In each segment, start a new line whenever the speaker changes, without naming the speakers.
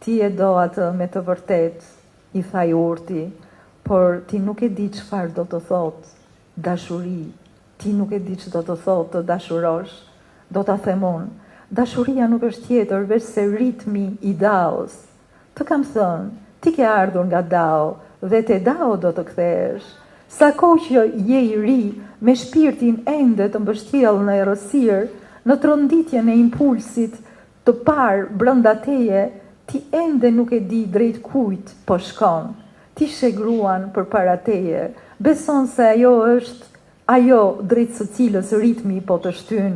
Ti e do atë me të vërtet, i thaj urti, por ti nuk e di çfarë do të thotë dashuri. Ti nuk e di që do të thotë të dashurosh. Do ta them unë, dashuria nuk është tjetër veç se ritmi i Daos. Të kam thënë, ti ke ardhur nga Dao dhe te Dao do të kthehesh. Sa kohë që je i ri, me shpirtin ende të mbështjellë në errësirë, në tronditjen e impulsit të parë brenda teje, ti ende nuk e di drejt kujt po shkon. Ti shegruan për para teje, beson se ajo është ajo drejt së cilës ritmi po të shtyn,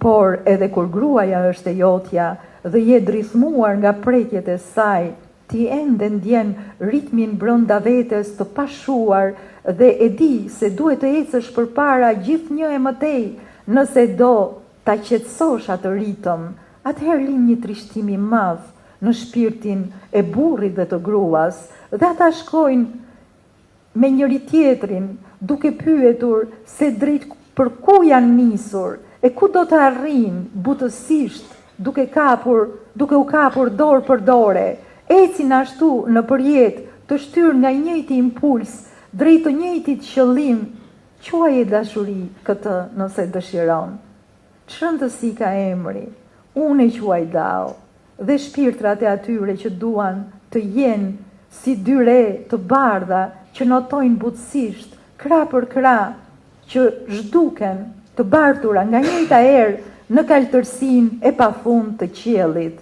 por edhe kur gruaja është e jotja dhe je drithmuar nga prekjet e saj, ti ende ndjen ritmin brenda vetes të pashuar dhe e di se duhet të ecësh përpara gjithnjë e mëtej. Nëse do ta qetësosh atë ritëm, atëherë lind një trishtim i madh në shpirtin e burrit dhe të gruas, dhe ata shkojnë me njëri tjetrin duke pyetur se drejt për ku janë nisur e ku do të arrijnë butësisht, duke u kapur dorë për dore, ecin ashtu në përjet të shtyr nga njëjti impuls drejt të njëjtit qëllim. Quaje dashuri këtë nëse dëshiron. Çrëndësi ka emri, unë e quaj Dao, dhe shpirtrat e atyre që duan të jenë si dy re të bardha që notojnë butësisht, krah për krah, që zhduken të bardhura nga njëjta erë në kaltërsinë e pafund të qiellit.